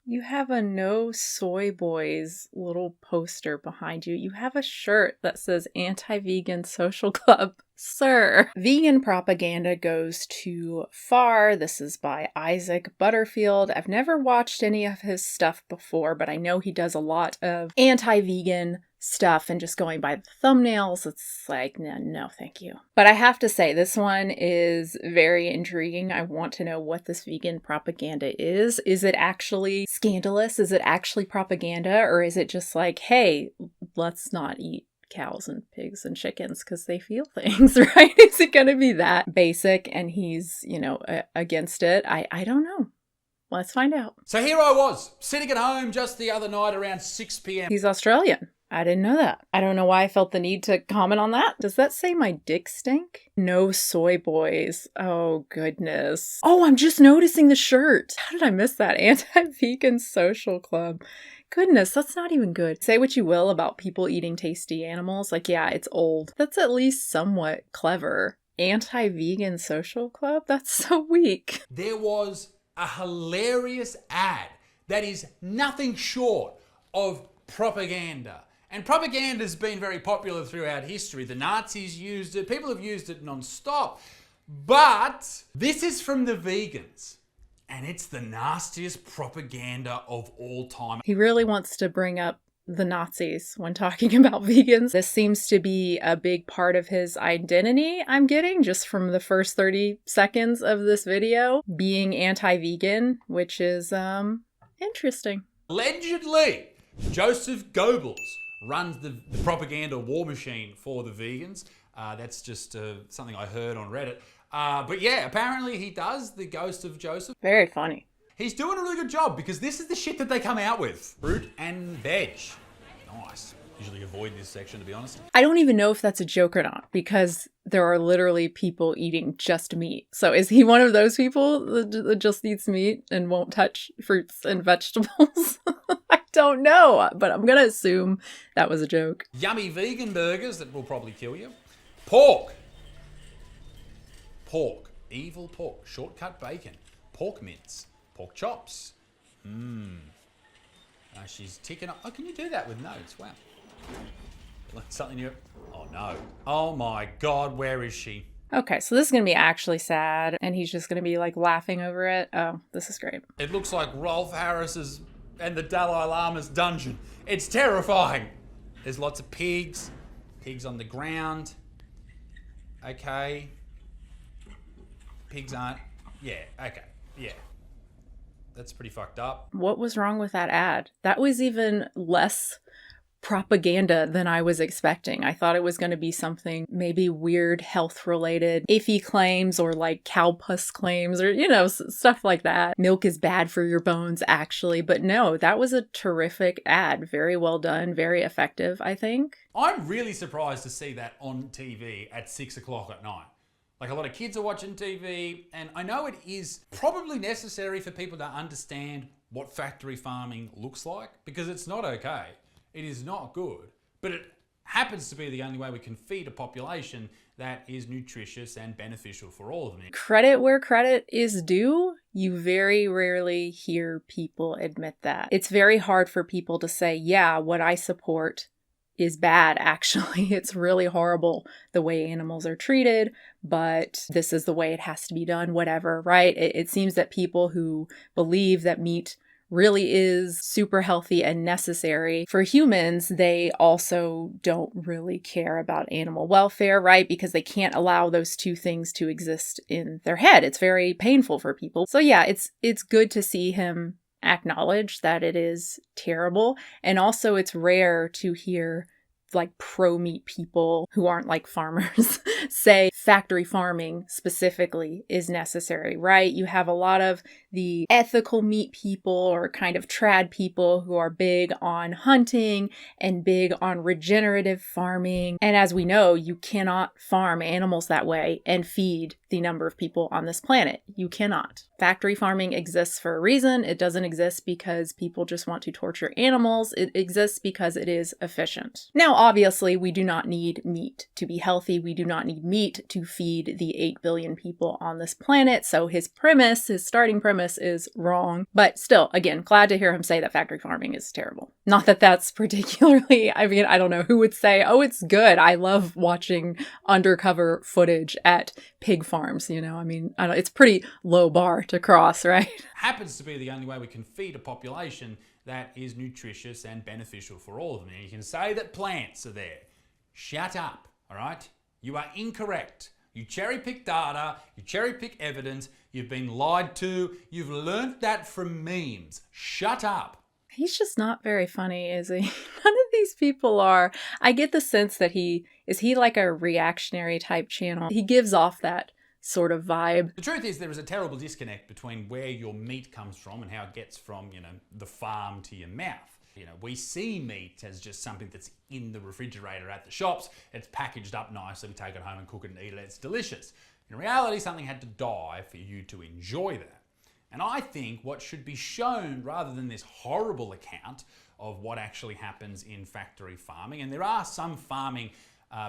You have a No Soy Boys little poster behind you. You have a shirt that says Anti-Vegan Social Club. Sir. Vegan propaganda goes too far. This is by Isaac Butterfield. I've never watched any of his stuff before, but I know he does a lot of anti-vegan stuff, and just going by the thumbnails, it's like, no, thank you. But I have to say, this one is very intriguing. I want to know what this vegan propaganda is. Is it actually scandalous? Is it actually propaganda? Or is it just like, hey, let's not eat cows and pigs and chickens because they feel things, right? Is it going to be that basic and he's, against it? I don't know. Let's find out. So here I was, sitting at home just the other night around 6 p.m. He's Australian. I didn't know that. I don't know why I felt the need to comment on that. Does that say my dick stink? No Soy Boys. Oh, goodness. Oh, I'm just noticing the shirt. How did I miss that? Anti-Vegan Social Club. Goodness, that's not even good. Say what you will about people eating tasty animals. Like, yeah, it's old. That's at least somewhat clever. Anti-Vegan Social Club? That's so weak. There was a hilarious ad that is nothing short of propaganda. And propaganda has been very popular throughout history. The Nazis used it. People have used it non-stop. But this is from the vegans. And it's the nastiest propaganda of all time. He really wants to bring up the Nazis when talking about vegans. This seems to be a big part of his identity, I'm getting, just from the first 30 seconds of this video, being anti-vegan, which is, interesting. Allegedly, Joseph Goebbels runs the propaganda war machine for the vegans. That's just something I heard on Reddit. But yeah, apparently he does, the ghost of Joseph. Very funny. He's doing a really good job because this is the shit that they come out with. Fruit and veg. Nice. Usually avoid this section, to be honest. I don't even know if that's a joke or not, because there are literally people eating just meat. So is he one of those people that just eats meat and won't touch fruits and vegetables? I don't know, but I'm going to assume that was a joke. Yummy vegan burgers that will probably kill you. Pork. Pork. Evil pork. Shortcut bacon. Pork mince. Pork chops. She's ticking up. Oh, can you do that with notes? Wow. Learned something new. Oh no. Oh my God, where is she? Okay, so this is going to be actually sad, and he's just going to be like laughing over it. Oh, this is great. It looks like Rolf Harris's and the Dalai Lama's dungeon. It's terrifying. There's lots of pigs. Pigs on the ground. Okay. Pigs aren't. Yeah, okay. Yeah. That's pretty fucked up. What was wrong with that ad? That was even less propaganda than I was expecting. I thought it was going to be something maybe weird health related, iffy claims or like cow pus claims or, stuff like that. Milk is bad for your bones, actually. But no, that was a terrific ad. Very well done. Very effective, I think. I'm really surprised to see that on TV at 6 o'clock at night. Like, a lot of kids are watching TV, and I know it is probably necessary for people to understand what factory farming looks like, because it's not okay. It is not good, but it happens to be the only way we can feed a population that is nutritious and beneficial for all of them. Credit where credit is due. You very rarely hear people admit that. It's very hard for people to say, yeah, what I support is bad, actually. It's really horrible the way animals are treated, but this is the way it has to be done, whatever, right? It seems that people who believe that meat really is super healthy and necessary for humans, they also don't really care about animal welfare, right? Because they can't allow those two things to exist in their head. It's very painful for people. So yeah, it's good to see him acknowledge that it is terrible. And also it's rare to hear like pro-meat people who aren't like farmers say factory farming specifically is necessary, right? You have a lot of the ethical meat people or kind of trad people who are big on hunting and big on regenerative farming. And as we know, you cannot farm animals that way and feed the number of people on this planet. You cannot. Factory farming exists for a reason. It doesn't exist because people just want to torture animals. It exists because it is efficient. Now, obviously, we do not need meat to be healthy. We do not need meat to feed the 8 billion people on this planet. So his starting premise is wrong. But still, again, glad to hear him say that factory farming is terrible. Not that that's particularly, I mean, I don't know who would say, oh, it's good. I love watching undercover footage at pig farms, you know? I mean, it's pretty low bar to cross, right? Happens to be the only way we can feed a population that is nutritious and beneficial for all of them. And you can say that plants are there. Shut up, all right? You are incorrect. You cherry pick data, you cherry pick evidence, you've been lied to, you've learnt that from memes. Shut up. He's just not very funny, is he? None of these people are. I get the sense that he like a reactionary type channel. He gives off that sort of vibe. The truth is there is a terrible disconnect between where your meat comes from and how it gets from, the farm to your mouth. We see meat as just something that's in the refrigerator at the shops. It's packaged up nicely, we take it home and cook it and eat it. It's delicious. In reality, something had to die for you to enjoy that. And I think what should be shown, rather than this horrible account of what actually happens in factory farming, and there are some farming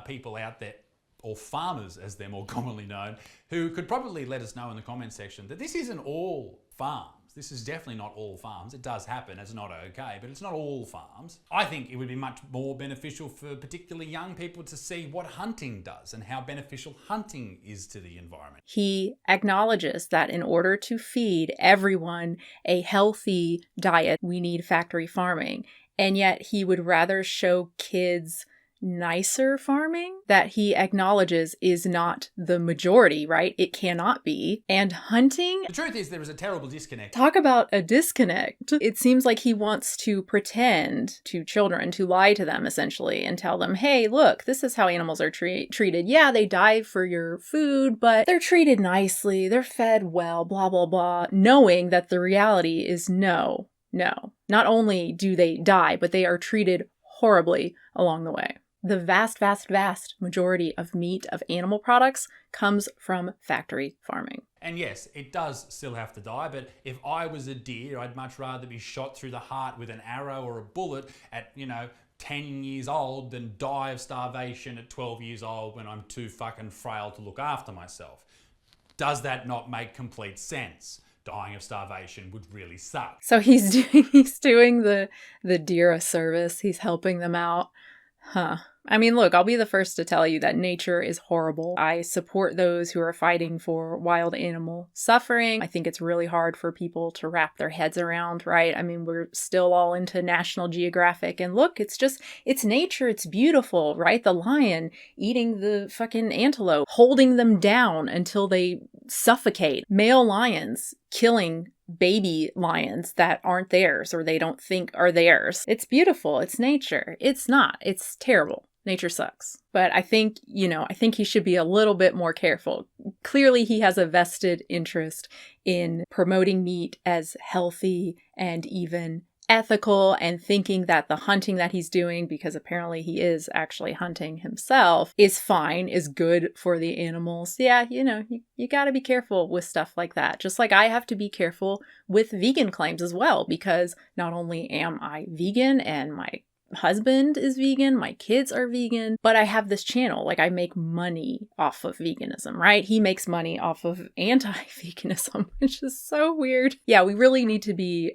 people out there, or farmers as they're more commonly known, who could probably let us know in the comments section that this isn't all farms. This is definitely not all farms. It does happen, it's not okay, but it's not all farms. I think it would be much more beneficial for particularly young people to see what hunting does and how beneficial hunting is to the environment. He acknowledges that in order to feed everyone a healthy diet, we need factory farming. And yet he would rather show kids nicer farming that he acknowledges is not the majority, right? It cannot be. And hunting... The truth is there is a terrible disconnect. Talk about a disconnect. It seems like he wants to pretend to children, to lie to them essentially, and tell them, hey, look, this is how animals are treated. Yeah, they die for your food, but they're treated nicely, they're fed well, blah, blah, blah, knowing that the reality is no. Not only do they die, but they are treated horribly along the way. The vast, vast, vast majority of meat, of animal products, comes from factory farming. And yes, it does still have to die, but if I was a deer, I'd much rather be shot through the heart with an arrow or a bullet at, 10 years old than die of starvation at 12 years old when I'm too fucking frail to look after myself. Does that not make complete sense? Dying of starvation would really suck. So he's doing the deer a service. He's helping them out. Huh. I mean, look, I'll be the first to tell you that nature is horrible. I support those who are fighting for wild animal suffering. I think it's really hard for people to wrap their heads around, right? I mean, we're still all into National Geographic, and look, it's nature, it's beautiful, right? The lion eating the fucking antelope, holding them down until they suffocate. Male lions killing baby lions that aren't theirs or they don't think are theirs. It's beautiful. It's nature. It's not. It's terrible. Nature sucks. But I think he should be a little bit more careful. Clearly, he has a vested interest in promoting meat as healthy and even ethical, and thinking that the hunting that he's doing, because apparently he is actually hunting himself, is fine, is good for the animals. Yeah, you got to be careful with stuff like that. Just like I have to be careful with vegan claims as well, because not only am I vegan and my husband is vegan, my kids are vegan, but I have this channel. Like, I make money off of veganism, right? He makes money off of anti-veganism, which is so weird. Yeah, we really need to be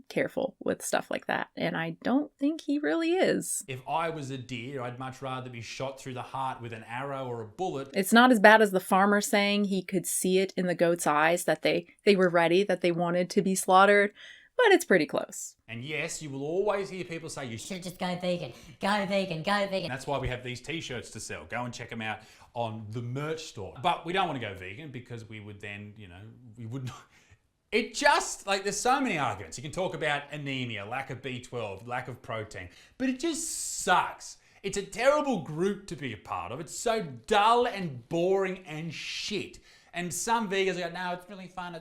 careful with stuff like that, and I don't think he really is. If I was a deer, I'd much rather be shot through the heart with an arrow or a bullet. It's not as bad as the farmer saying he could see it in the goat's eyes that they were ready, that they wanted to be slaughtered. But it's pretty close. And yes, you will always hear people say you should just go vegan, go vegan, go vegan. That's why we have these t-shirts to sell. Go and check them out on the merch store. But we don't want to go vegan because we would then, we would not. It just, there's so many arguments. You can talk about anemia, lack of B12, lack of protein, but it just sucks. It's a terrible group to be a part of. It's so dull and boring and shit. And some vegans go, no, it's really fun.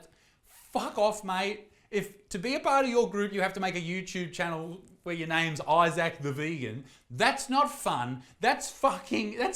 Fuck off, mate. If to be a part of your group, you have to make a YouTube channel where your name's Isaac the Vegan, that's not fun. That's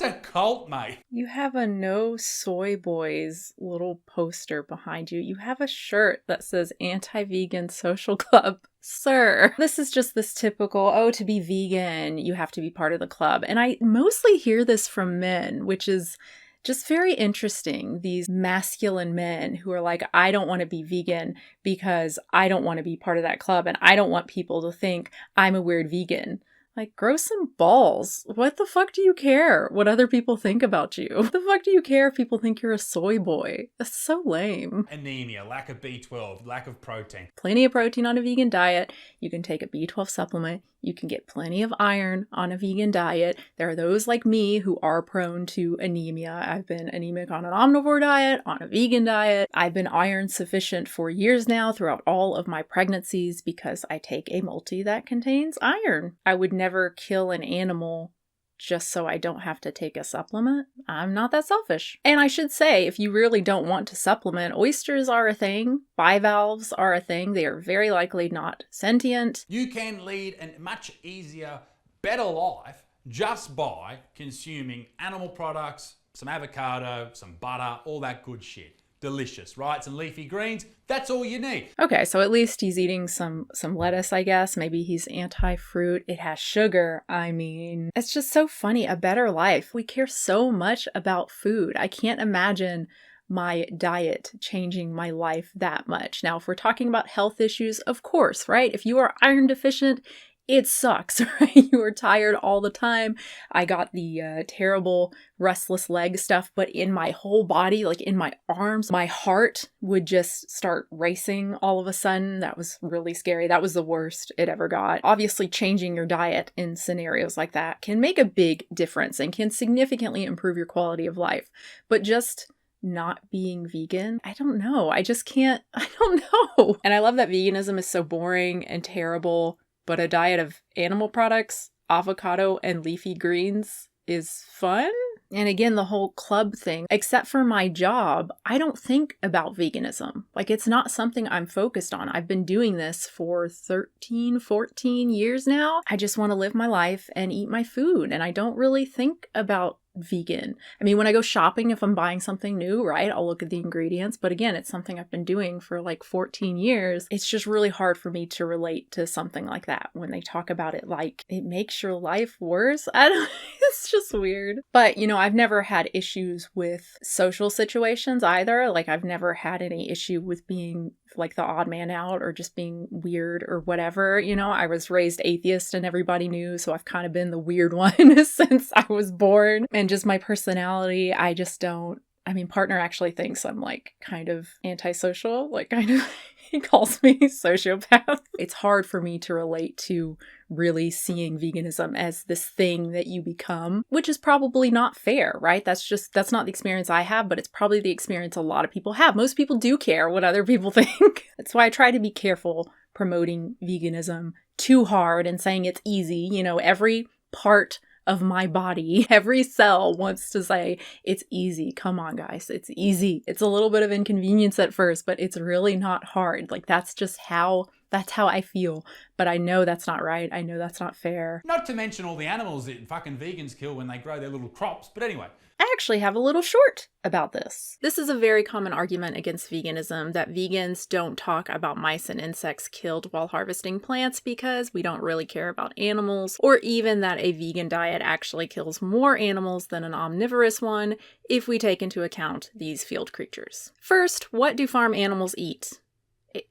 a cult, mate. You have a No Soy Boys little poster behind you. You have a shirt that says Anti-Vegan Social Club. Sir, this is just this typical, oh, to be vegan, you have to be part of the club. And I mostly hear this from men, which is just very interesting. These masculine men who are like, I don't want to be vegan because I don't want to be part of that club and I don't want people to think I'm a weird vegan. Like, grow some balls. What the fuck do you care what other people think about you? What the fuck do you care if people think you're a soy boy? That's so lame. Anemia, lack of B12, lack of protein. Plenty of protein on a vegan diet. You can take a B12 supplement. You can get plenty of iron on a vegan diet. There are those like me who are prone to anemia. I've been anemic on an omnivore diet, on a vegan diet. I've been iron sufficient for years now throughout all of my pregnancies because I take a multi that contains iron. I would never kill an animal just so I don't have to take a supplement. I'm not that selfish. And I should say, if you really don't want to supplement, oysters are a thing. Bivalves are a thing. They are very likely not sentient. You can lead a much easier, better life just by consuming animal products, some avocado, some butter, all that good shit. Delicious, right? Some leafy greens. That's all you need. Okay, so at least he's eating some lettuce, I guess. Maybe he's anti-fruit. It has sugar. I mean, it's just so funny. A better life. We care so much about food. I can't imagine my diet changing my life that much. Now, if we're talking about health issues, of course, right? If you are iron deficient, it sucks, right? You are tired all the time. I got the terrible restless leg stuff, but in my whole body, like in my arms, my heart would just start racing all of a sudden. That was really scary. That was the worst it ever got. Obviously, changing your diet in scenarios like that can make a big difference and can significantly improve your quality of life. But just not being vegan, I don't know. I just can't, I don't know. And I love that veganism is so boring and terrible. But a diet of animal products, avocado, and leafy greens is fun. And again, the whole club thing, except for my job, I don't think about veganism. Like, it's not something I'm focused on. I've been doing this for 13, 14 years now. I just want to live my life and eat my food. And I don't really think about vegan. I mean, when I go shopping, if I'm buying something new, right, I'll look at the ingredients. But again, it's something I've been doing for like 14 years. It's just really hard for me to relate to something like that when they talk about it like it makes your life worse. It's just weird. But, you know, I've never had issues with social situations either. Like, I've never had any issue with being like the odd man out or just being weird or whatever. You know, I was raised atheist and everybody knew, so I've kind of been the weird one since I was born. And just my personality, I just don't, I mean, partner actually thinks I'm like kind of antisocial, like kind of, he calls me sociopath. It's hard for me to relate to really seeing veganism as this thing that you become, which is probably not fair, right? That's not the experience I have, but it's probably the experience a lot of people have. Most people do care what other people think. That's why I try to be careful promoting veganism too hard and saying it's easy. You know, every part of my body, every cell wants to say, it's easy. Come on, guys. It's easy. It's a little bit of inconvenience at first, but it's really not hard. Like, that's how I feel. But I know that's not right. I know that's not fair. Not to mention all the animals that fucking vegans kill when they grow their little crops. But anyway. I actually have a little short about this. This is a very common argument against veganism, that vegans don't talk about mice and insects killed while harvesting plants because we don't really care about animals, or even that a vegan diet actually kills more animals than an omnivorous one if we take into account these field creatures. First, what do farm animals eat?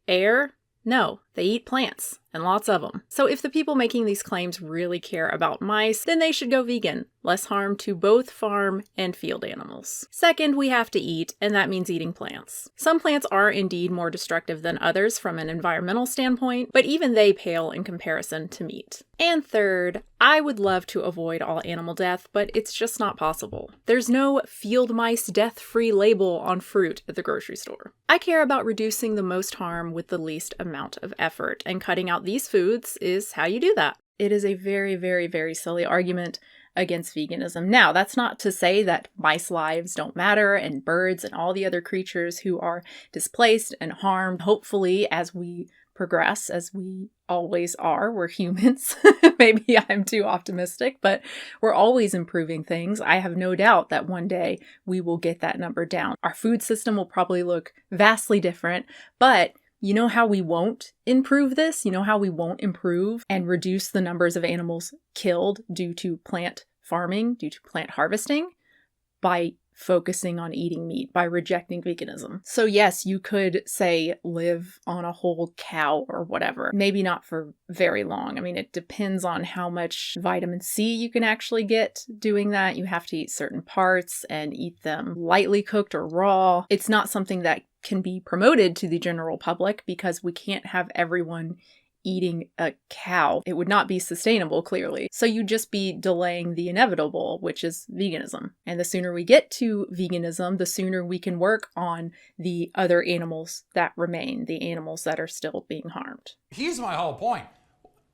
Air? No, they eat plants, and lots of them. So if the people making these claims really care about mice, then they should go vegan. Less harm to both farm and field animals. Second, we have to eat, and that means eating plants. Some plants are indeed more destructive than others from an environmental standpoint, but even they pale in comparison to meat. And third, I would love to avoid all animal death, but it's just not possible. There's no field mice death-free label on fruit at the grocery store. I care about reducing the most harm with the least amount of effort, and cutting out these foods is how you do that. It is a very, very, very silly argument. against veganism. Now, that's not to say that mice lives don't matter and birds and all the other creatures who are displaced and harmed. Hopefully, as we progress, as we always are, we're humans. Maybe I'm too optimistic, but we're always improving things. I have no doubt that one day we will get that number down. Our food system will probably look vastly different, but you know how we won't improve this? You know how we won't improve and reduce the numbers of animals killed due to plant farming, due to plant harvesting? By focusing on eating meat, by rejecting veganism. So yes, you could say live on a whole cow or whatever. Maybe not for very long. I mean, it depends on how much vitamin C you can actually get doing that. You have to eat certain parts and eat them lightly cooked or raw. It's not something that can be promoted to the general public because we can't have everyone eating a cow. It would not be sustainable, clearly. So you'd just be delaying the inevitable, which is veganism. And the sooner we get to veganism, the sooner we can work on the other animals that remain, the animals that are still being harmed. Here's my whole point.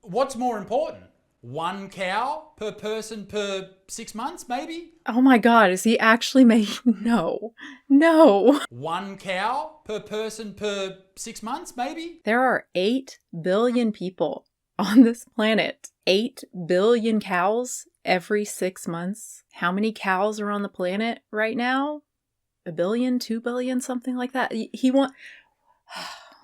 What's more important? 1 cow per person per 6 months, maybe? Oh my God, is he actually making... No. 1 cow per person per 6 months, maybe? There are 8 billion people on this planet. 8 billion cows every 6 months. How many cows are on the planet right now? 1 billion, 2 billion, something like that.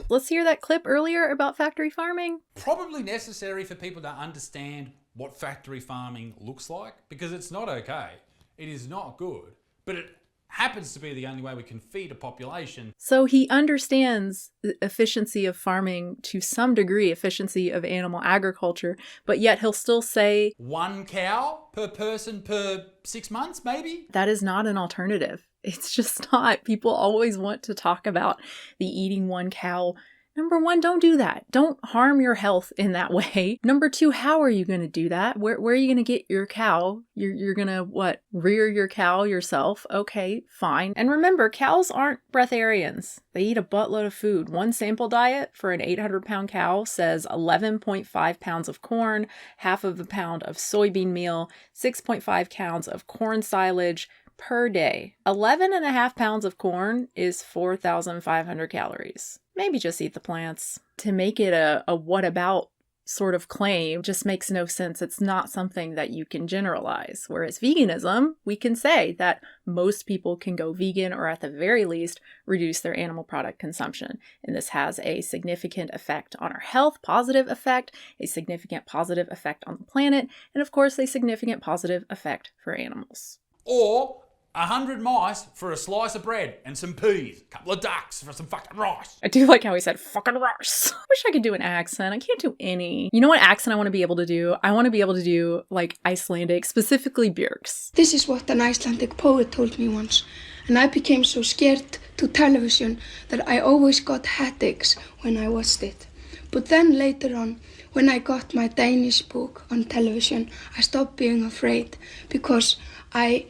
Let's hear that clip earlier about factory farming. Probably necessary for people to understand what factory farming looks like, because it's not okay. It is not good, but it happens to be the only way we can feed a population. So he understands the efficiency of farming to some degree, efficiency of animal agriculture, but yet he'll still say 1 cow per person per 6 months, maybe? that is not an alternative. It's just not. People always want to talk about the eating 1 cow. Number 1, don't do that. Don't harm your health in that way. Number 2, how are you going to do that? Where are you going to get your cow? You're going to, rear your cow yourself? Okay, fine. And remember, cows aren't breatharians. They eat a buttload of food. One sample diet for an 800-pound cow says 11.5 pounds of corn, half of a pound of soybean meal, 6.5 pounds of corn silage per day. 11.5 pounds of corn is 4,500 calories. Maybe just eat the plants. To make it a what about sort of claim just makes no sense. It's not something that you can generalize. Whereas veganism, we can say that most people can go vegan or at the very least reduce their animal product consumption. And this has a significant effect on our health, positive effect, a significant positive effect on the planet, and of course a significant positive effect for animals. Or 100 mice for a slice of bread and some peas, a couple of ducks for some fucking rice. I do like how he said fucking rice. Wish I could do an accent. I can't do any. You know what accent I want to be able to do? I want to be able to do like Icelandic, specifically Björk's. This is what an Icelandic poet told me once, and I became so scared to television that I always got headaches when I watched it. But then later on, when I got my Danish book on television, I stopped being afraid because I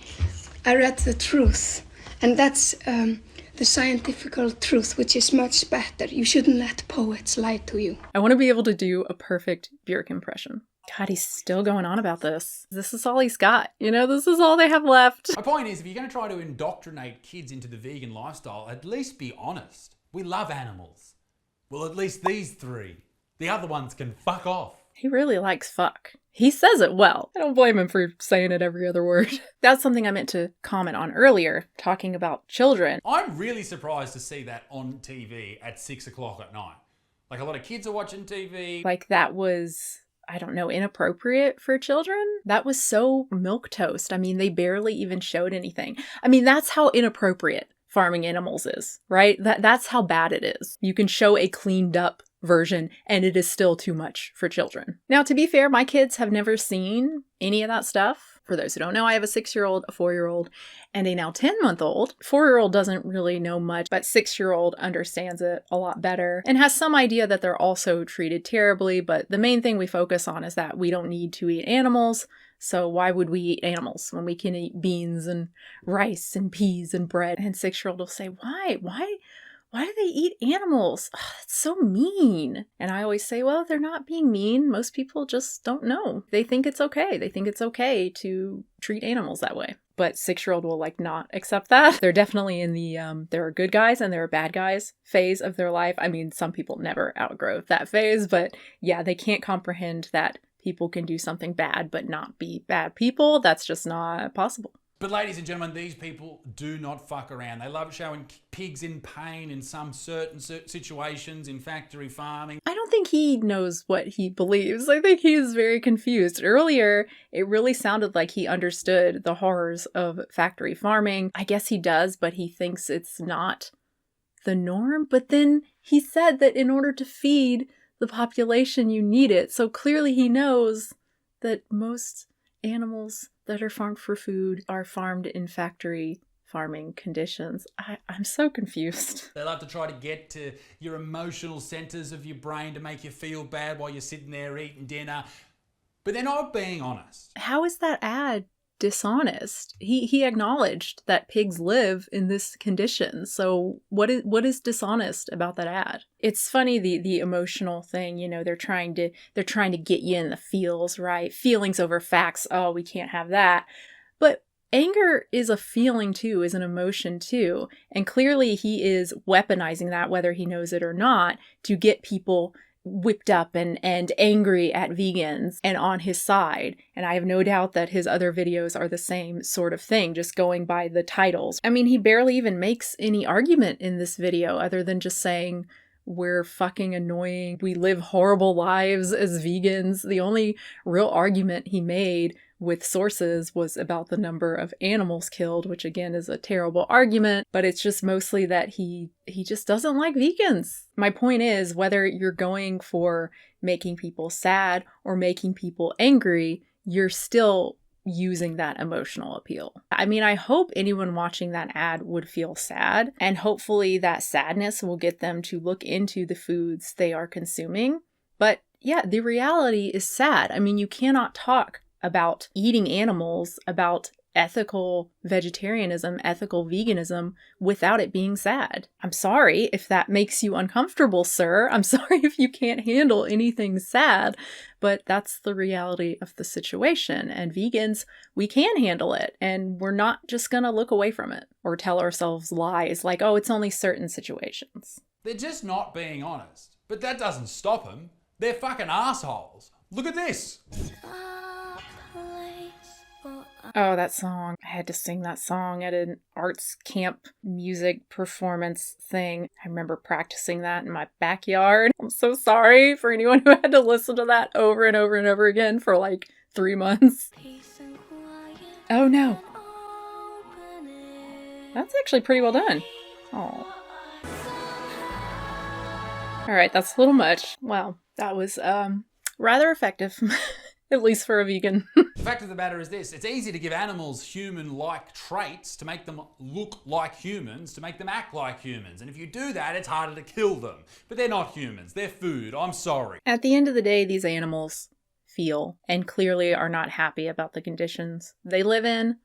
read the truth, and that's the scientific truth, which is much better. You shouldn't let poets lie to you. I want to be able to do a perfect Björk impression. God, he's still going on about this. This is all he's got. You know, this is all they have left. My point is, if you're going to try to indoctrinate kids into the vegan lifestyle, at least be honest. We love animals. Well, at least these 3. The other ones can fuck off. He really likes fuck. He says it well. I don't blame him for saying it every other word. That's something I meant to comment on earlier, talking about children. I'm really surprised to see that on TV at 6 o'clock at night. Like, a lot of kids are watching TV. Like, that was, I don't know, inappropriate for children? That was so milquetoast. I mean, they barely even showed anything. I mean, that's how inappropriate farming animals is, right? That's how bad it is. You can show a cleaned up version and it is still too much for children. Now, to be fair, my kids have never seen any of that stuff. For those who don't know, I have a 6-year-old, a 4-year-old, and a now 10-month-old. 4-year-old doesn't really know much, but 6-year-old understands it a lot better and has some idea that they're also treated terribly. But the main thing we focus on is that we don't need to eat animals. So why would we eat animals when we can eat beans and rice and peas and bread? And 6-year-old will say, why why do they eat animals? Oh, that's so mean. And I always say, well, they're not being mean. Most people just don't know. They think it's okay. They think it's okay to treat animals that way. But 6-year-old will like not accept that. They're definitely in the there are good guys and there are bad guys phase of their life. I mean, some people never outgrow that phase, but yeah, they can't comprehend that people can do something bad but not be bad people. That's just not possible. But ladies and gentlemen, these people do not fuck around. They love showing pigs in pain in some certain situations in factory farming. I don't think he knows what he believes. I think he is very confused. Earlier, it really sounded like he understood the horrors of factory farming. I guess he does, but he thinks it's not the norm. But then he said that in order to feed the population, you need it. So clearly he knows that most animals that are farmed for food are farmed in factory farming conditions. I'm so confused. They love to try to get to your emotional centers of your brain to make you feel bad while you're sitting there eating dinner. But they're not being honest. How is that ad dishonest? He acknowledged that pigs live in this condition. So what is dishonest about that ad? It's funny, the emotional thing, you know, they're trying to get you in the feels, right? Feelings over facts. Oh, we can't have that. But anger is a feeling too, is an emotion too. And clearly he is weaponizing that, whether he knows it or not, to get people whipped up and angry at vegans and on his side. And I have no doubt that his other videos are the same sort of thing, just going by the titles. I mean, he barely even makes any argument in this video other than just saying, we're fucking annoying. We live horrible lives as vegans. The only real argument he made with sources was about the number of animals killed, which again is a terrible argument, but it's just mostly that he just doesn't like vegans. My point is, whether you're going for making people sad or making people angry, you're still using that emotional appeal. I mean, I hope anyone watching that ad would feel sad, and hopefully that sadness will get them to look into the foods they are consuming. But yeah, the reality is sad. I mean, you cannot talk about eating animals, about ethical vegetarianism, ethical veganism, without it being sad. I'm sorry if that makes you uncomfortable, sir. I'm sorry if you can't handle anything sad, but that's the reality of the situation. And vegans, we can handle it, and we're not just gonna look away from it or tell ourselves lies like, oh, it's only certain situations. They're just not being honest. But that doesn't stop them. They're fucking assholes. Look at this. Oh, that song. I had to sing that song at an arts camp music performance thing. I remember practicing that in my backyard. I'm so sorry for anyone who had to listen to that over and over and over again for like 3 months. Oh no. That's actually pretty well done. Oh. Alright, that's a little much. Wow, that was rather effective. At least for a vegan. The fact of the matter is this: it's easy to give animals human-like traits, to make them look like humans, to make them act like humans. And if you do that, it's harder to kill them. But they're not humans. They're food. I'm sorry. At the end of the day, these animals feel and clearly are not happy about the conditions they live in.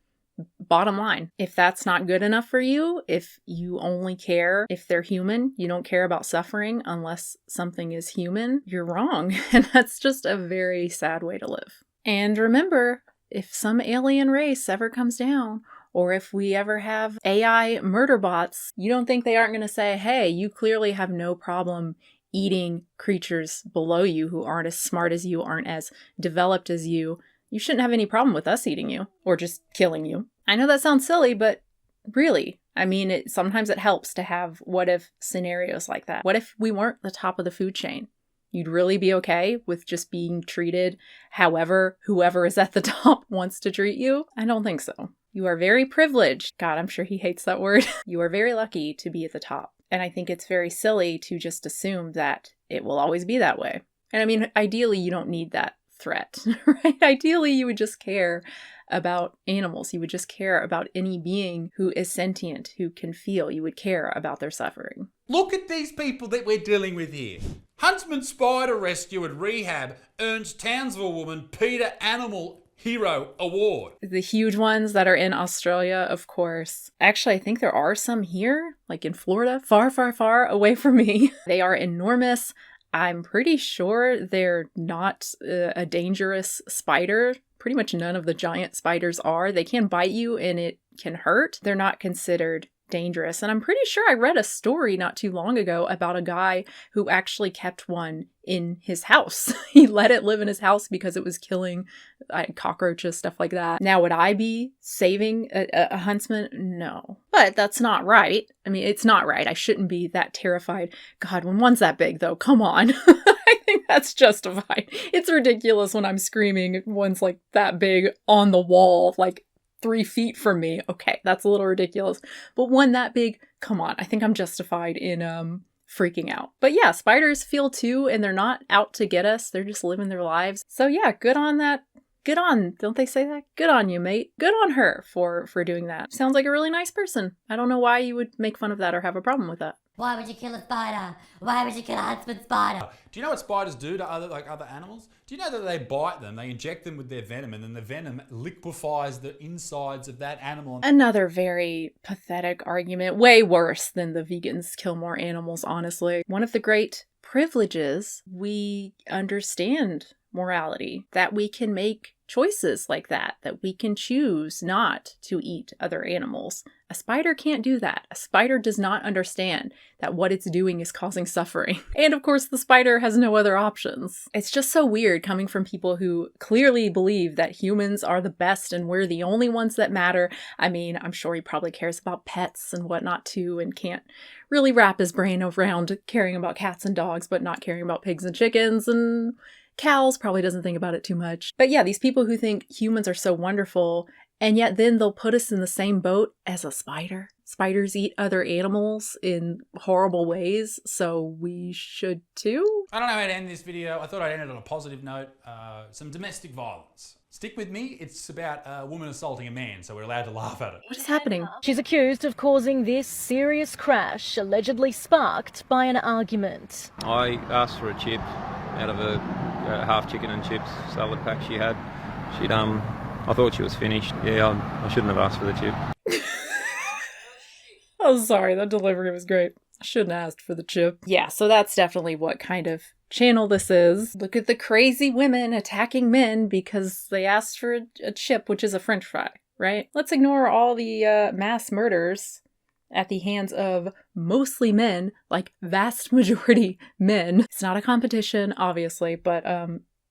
Bottom line, if that's not good enough for you, if you only care if they're human, you don't care about suffering unless something is human, you're wrong. And that's just a very sad way to live. And remember, if some alien race ever comes down, or if we ever have AI murder bots, you don't think they aren't going to say, hey, you clearly have no problem eating creatures below you who aren't as smart as you, aren't as developed as you. You shouldn't have any problem with us eating you or just killing you. I know that sounds silly, but really, I mean, sometimes it helps to have what if scenarios like that. What if we weren't the top of the food chain? You'd really be okay with just being treated however whoever is at the top wants to treat you? I don't think so. You are very privileged. God, I'm sure he hates that word. You are very lucky to be at the top. And I think it's very silly to just assume that it will always be that way. And I mean, ideally, you don't need that threat, right? Ideally, you would just care about animals. You would just care about any being who is sentient, who can feel. You would care about their suffering. Look at these people that we're dealing with here. Huntsman Spider Rescue and Rehab earns Townsville woman Peter Animal Hero Award. The huge ones that are in Australia, of course. Actually, I think there are some here, like in Florida, far, far, far away from me. They are enormous. I'm pretty sure they're not a dangerous spider. Pretty much none of the giant spiders are. They can bite you and it can hurt. They're not considered dangerous. And I'm pretty sure I read a story not too long ago about a guy who actually kept one in his house. He let it live in his house because it was killing cockroaches, stuff like that. Now, would I be saving a huntsman? No. But that's not right. I mean, it's not right. I shouldn't be that terrified. God, when one's that big, though, come on. I think that's justified. It's ridiculous when I'm screaming if one's like that big on the wall, like 3 feet from me. Okay, that's a little ridiculous. But one that big, come on, I think I'm justified in freaking out. But yeah, spiders feel too, and they're not out to get us. They're just living their lives. So yeah, good on that. Good on, don't they say that? Good on you, mate. Good on her for doing that. Sounds like a really nice person. I don't know why you would make fun of that or have a problem with that. Why would you kill a spider? Why would you kill a huntsman spider? Do you know what spiders do to other animals? Do you know that they bite them, they inject them with their venom, and then the venom liquefies the insides of that animal? Another very pathetic argument, way worse than the vegans kill more animals, honestly. One of the great privileges, we understand morality, that we can make choices like that we can choose not to eat other animals. A spider can't do that. A spider does not understand that what it's doing is causing suffering. And of course, the spider has no other options. It's just so weird coming from people who clearly believe that humans are the best and we're the only ones that matter. I mean, I'm sure he probably cares about pets and whatnot too, and can't really wrap his brain around caring about cats and dogs, but not caring about pigs and chickens and cows. Probably doesn't think about it too much. But yeah, these people who think humans are so wonderful, and yet then they'll put us in the same boat as a spider. Spiders eat other animals in horrible ways, so we should too. I don't know how to end this video. I thought I'd end it on a positive note. Some domestic violence. Stick with me. It's about a woman assaulting a man, so we're allowed to laugh at it. What is happening? She's accused of causing this serious crash, allegedly sparked by an argument. I asked for a chip out of a half chicken and chips salad pack she had. I thought she was finished. Yeah, I shouldn't have asked for the chip. Oh, sorry, that delivery was great. I shouldn't have asked for the chip. Yeah, so that's definitely what kind of channel this is. Look at the crazy women attacking men because they asked for a chip, which is a french fry, right? Let's ignore all the mass murders at the hands of mostly men, like vast majority men. It's not a competition, obviously, but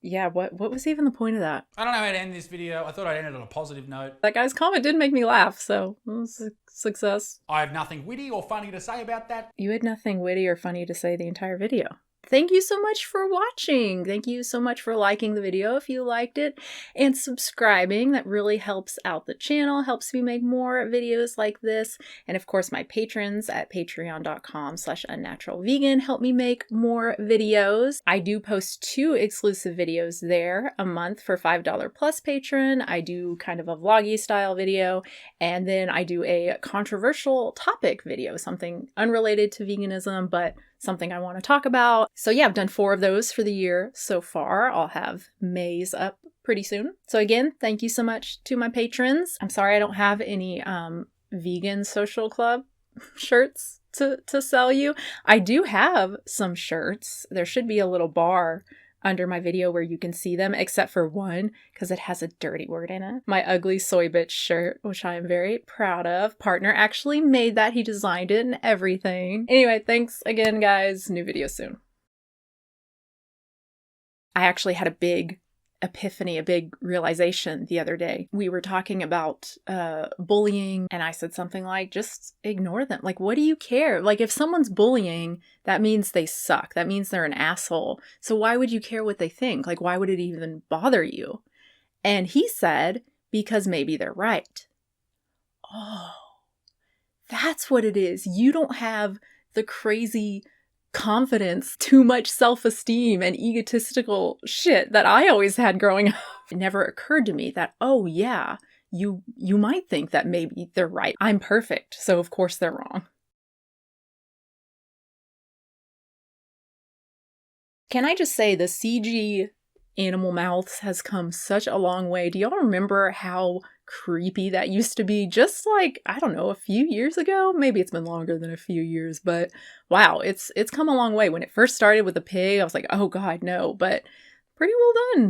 yeah, what was even the point of that? I don't know how to end this video. I thought I'd end it on a positive note. That guy's comment did make me laugh, so it was a success. I have nothing witty or funny to say about that. You had nothing witty or funny to say the entire video. Thank you so much for watching. Thank you so much for liking the video if you liked it, and subscribing. That really helps out the channel, helps me make more videos like this. And of course, my patrons at patreon.com/unnaturalvegan help me make more videos. I do post 2 exclusive videos there a month for $5 plus patron. I do kind of a vloggy style video, and then I do a controversial topic video, something unrelated to veganism, but something I want to talk about. So yeah, I've done 4 of those for the year so far. I'll have May's up pretty soon. So again, thank you so much to my patrons. I'm sorry I don't have any vegan social club shirts to sell you. I do have some shirts. There should be a little bar under my video where you can see them, except for one, because it has a dirty word in it. My ugly soy bitch shirt, which I am very proud of. Partner actually made that. He designed it and everything. Anyway, thanks again, guys. New video soon. I actually had a big epiphany, a big realization the other day. We were talking about bullying, and I said something like, just ignore them. Like, what do you care? Like, if someone's bullying, that means they suck. That means they're an asshole. So why would you care what they think? Like, why would it even bother you? And he said, because maybe they're right. Oh, that's what it is. You don't have the crazy confidence, too much self-esteem and egotistical shit that I always had growing up. It never occurred to me that, oh yeah, you might think that maybe they're right. I'm perfect, so of course they're wrong. Can I just say the CG animal mouths has come such a long way. Do y'all remember how creepy that used to be just like, I don't know, a few years ago? Maybe it's been longer than a few years, but wow, it's come a long way. When it first started with the pig, I was like, oh God, no, but pretty well done.